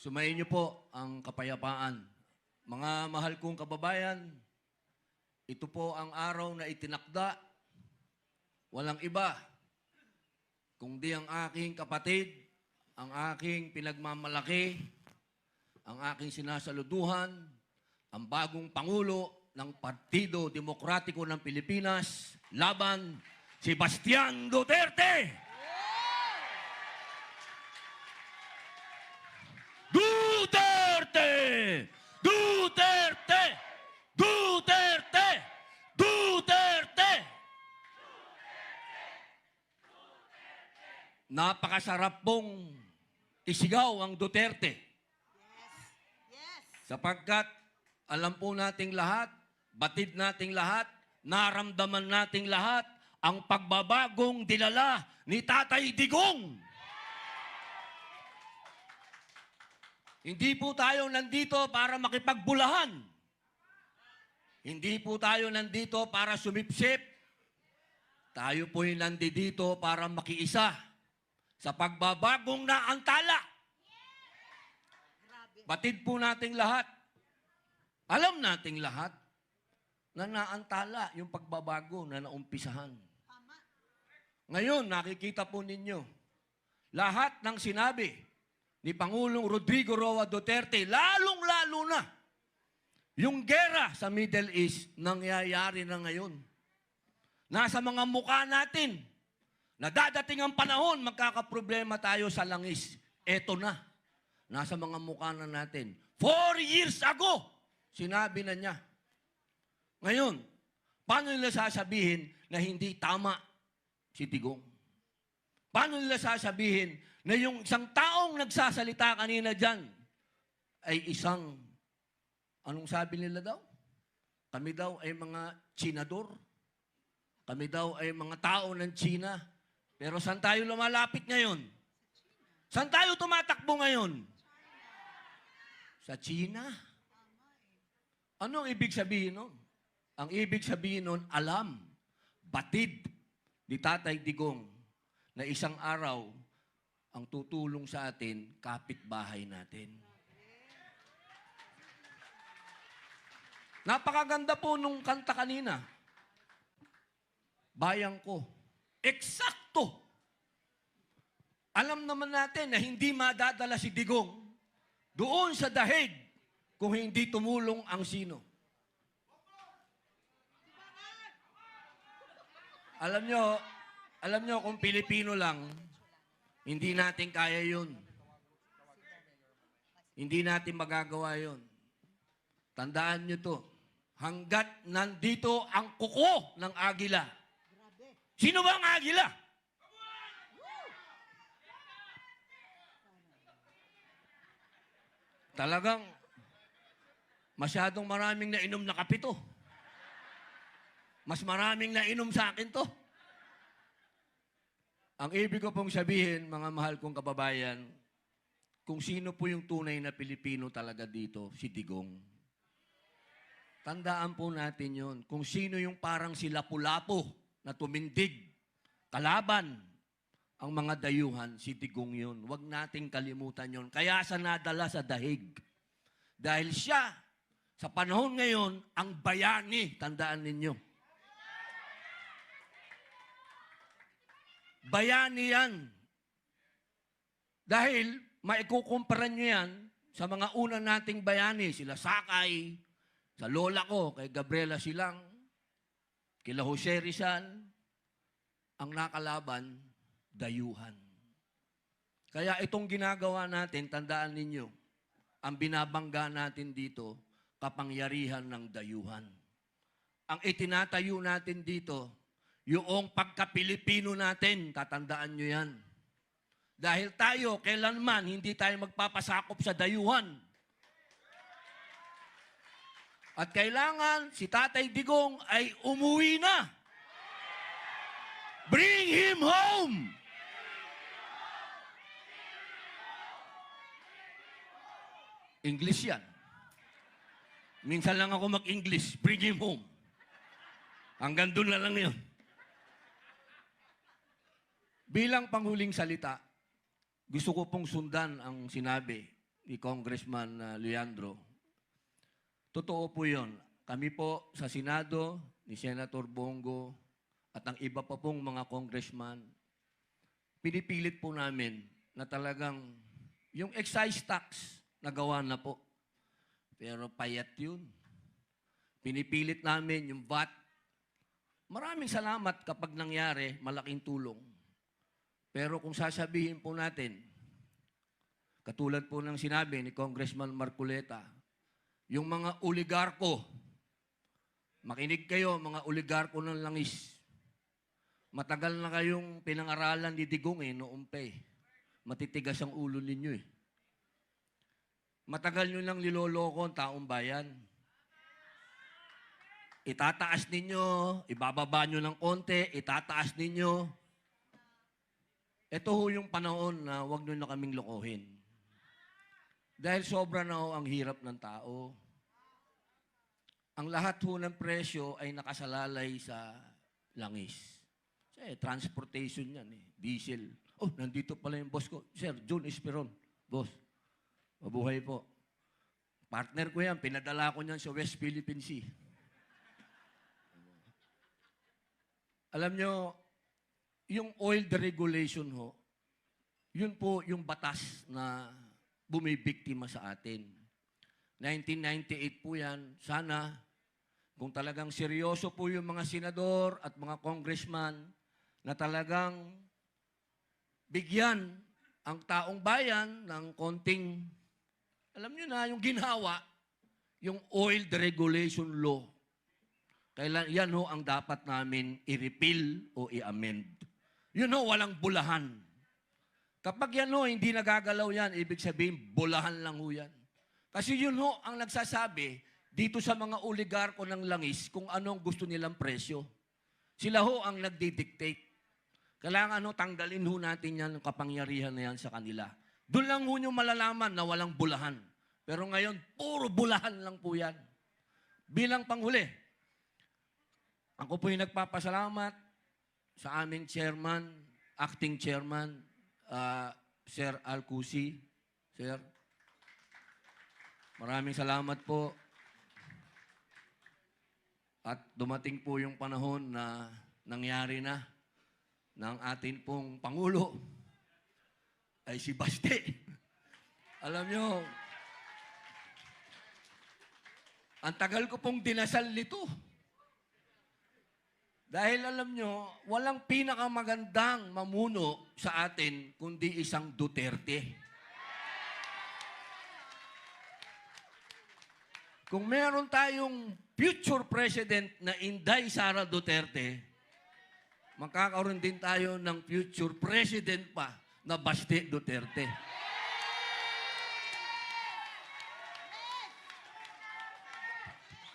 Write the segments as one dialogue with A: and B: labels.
A: Sumayin niyo po ang kapayapaan. Mga mahal kong kababayan, ito po ang araw na itinakda. Walang iba, kundi ang aking kapatid, ang aking pinagmamalaki, ang aking sinasaluduhan, ang bagong Pangulo ng Partido Demokratiko ng Pilipinas, laban si Bastian Duterte! Duterte! Duterte! Duterte! Duterte! Napakasarap pong isigaw ang Duterte. Sapagkat alam po nating lahat, batid nating lahat, naramdaman nating lahat ang pagbabagong dinala ni Tatay Digong. Hindi po tayo nandito para makipagbulahan. Hindi po tayo nandito para sumipsip. Tayo po'y nandito para makiisa sa pagbabagong naantala. Batid po nating lahat. Alam nating lahat na naantala yung pagbabago na naumpisahan. Ngayon, nakikita po ninyo, lahat ng sinabi ni Pangulong Rodrigo Roa Duterte, lalong-lalo na yung gera sa Middle East, nangyayari na ngayon. Nasa mga mukha natin, na dadating ang panahon, magkakaproblema tayo sa langis. Eto na. Nasa mga mukha na natin. 4 years ago, sinabi na niya. Ngayon, paano nila sasabihin na hindi tama si Digong? Paano nila sasabihin na yung isang taong nagsasalita kanina dyan ay isang, anong sabi nila daw? Kami daw ay mga Chinador. Kami daw ay mga tao ng China. Pero saan tayo lumalapit ngayon? Saan tayo tumatakbo ngayon? Sa China. Ano ang ibig sabihin nun? Ang ibig sabihin nun, alam, batid ni Tatay Digong na isang araw ang tutulong sa atin, kapitbahay natin. Napakaganda po nung kanta kanina. Bayang ko. Eksakto! Alam naman natin na hindi madadala si Digong doon sa dahig kung hindi tumulong ang sino. Alam nyo kung Pilipino lang, hindi natin kaya yun. Hindi natin magagawa yun. Tandaan nyo to. Hanggat nandito ang kuko ng agila. Sino ba ang agila? Talagang masyadong maraming nainom na kape to. Mas maraming nainom sa akin to. Ang ibig ko pong sabihin, mga mahal kong kababayan, kung sino po yung tunay na Pilipino talaga dito, si Digong. Tandaan po natin yon. Kung sino yung parang si Lapu-Lapu na tumindig, kalaban ang mga dayuhan, si Digong yun. Huwag nating kalimutan yon. Kaya sa nadala sa dahig. Dahil siya, sa panahon ngayon, ang bayani, tandaan ninyo. Bayani yan. Dahil maikukumpara nyo yan sa mga una nating bayani. Sila Sakay, sa lola ko, kay Gabriela Silang, kila Jose Rizal, ang nakalaban, dayuhan. Kaya itong ginagawa natin, tandaan ninyo, ang binabangga natin dito, kapangyarihan ng dayuhan. Ang itinatayo natin dito, yung pagka-Pilipino natin, tatandaan nyo yan. Dahil tayo, kailanman, hindi tayo magpapasakop sa dayuhan. At kailangan, si Tatay Digong ay umuwi na. Bring him home! English yan. Minsan lang ako mag-English, bring him home. Hanggang doon na lang yun. Bilang panghuling salita, gusto ko pong sundan ang sinabi ni Congressman Leandro, totoo po yun. Kami po sa Senado, ni Senator Bongo, at ang iba pa pong mga congressman, pinipilit po namin na talagang yung excise tax nagawa na po. Pero payat yun. Pinipilit namin yung VAT. Maraming salamat kapag nangyari, malaking tulong. Pero kung sasabihin po natin, katulad po ng sinabi ni Congressman Marcoleta, yung mga oligarko, makinig kayo, mga oligarko ng langis. Matagal na kayong pinangaralan ni Digong noong pa eh. Matitigas ang ulo ninyo eh. Matagal nyo lang niloloko ang taong bayan. Itataas ninyo, ibababa nyo ng konti, itataas ninyo. Ito ho yung panahon na huwag nyo na kaming lokohin. Dahil sobra na ho ang hirap ng tao. Ang lahat ho ng presyo ay nakasalalay sa langis. Kasi transportation yan eh, diesel. Oh, nandito pala yung boss ko. Sir, June Esperon. Boss, mabuhay po. Partner ko yan, pinadala ko niyan sa West Philippine Sea. Alam nyo, yung oil deregulation ho, yun po yung batas na bumibiktima sa atin. 1998 po yan. Sana, kung talagang seryoso po yung mga senador at mga congressman na talagang bigyan ang taong bayan ng konting, alam nyo na, yung ginhawa, yung oil deregulation law. Kailan, yan ho ang dapat namin i-repeal o i-amend. Yun ho, walang bulahan. Kapag yan ho, hindi nagagalaw yan, ibig sabihin, bulahan lang ho yan. Kasi yun ho, ang nagsasabi dito sa mga oligarko ng langis kung anong gusto nilang presyo. Sila ho ang nagdi-dictate. Kailangan ho, tanggalin ho natin yan, yung kapangyarihan na yan sa kanila. Doon lang ho nyo malalaman na walang bulahan. Pero ngayon, puro bulahan lang po yan. Bilang panghuli, ako po yung nagpapasalamat sa aming chairman, acting chairman, Sir Alcusi. Sir, maraming salamat po. At dumating po yung panahon na nangyari na ng atin pong Pangulo ay si Baste. Alam nyo, ang tagal ko pong dinasal nito. Dahil alam nyo, walang pinakamagandang mamuno sa atin kundi isang Duterte. Kung meron tayong future president na Inday Sara Duterte, magkakaroon din tayo ng future president pa na Baste Duterte.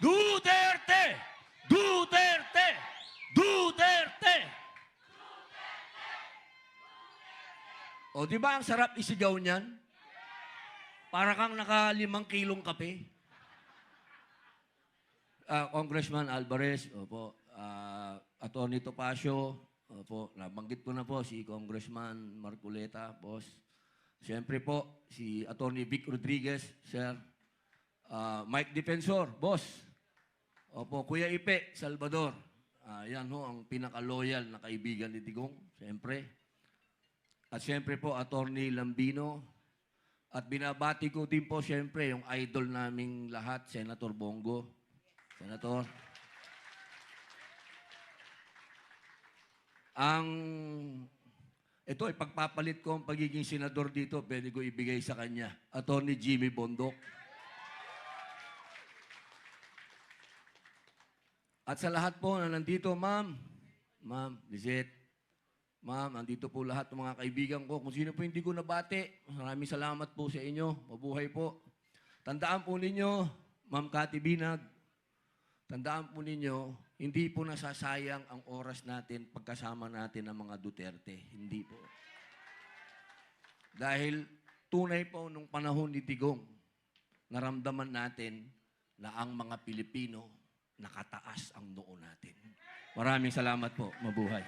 A: Duterte! Duterte! Duterte! O, di ba ang sarap isigaw niyan? Para kang naka 5 kilong kape. Congressman Alvarez, opo, Atty. Topacio, opo, nabanggit ko na po si Congressman Marcoleta, boss. Siyempre po, si Atty. Vic Rodriguez, sir. Mike Defensor, boss. Opo, Kuya Ipe, Salvador. Yan ho, ang pinaka-loyal na kaibigan ni Digong, siyempre. At siyempre po, Atty. Lambino. At binabati ko din po, siyempre, yung idol naming lahat, Senator Bongo. Senator. Ito ay pagpapalit ko ang pagiging senador dito, pwede ko ibigay sa kanya. Atty. Jimmy Bondok. At sa lahat po na nandito, ma'am, Lizette, ma'am, nandito po lahat ng mga kaibigan ko. Kung sino po hindi ko nabati, maraming salamat po sa inyo. Mabuhay po. Tandaan po ninyo, Ma'am Cathy Binag, tandaan po ninyo, hindi po nasasayang ang oras natin pagkasama natin ng mga Duterte. Hindi po. Dahil tunay po nung panahon ni Digong, naramdaman natin na ang mga Pilipino nakataas ang noo natin. Maraming salamat po. Mabuhay.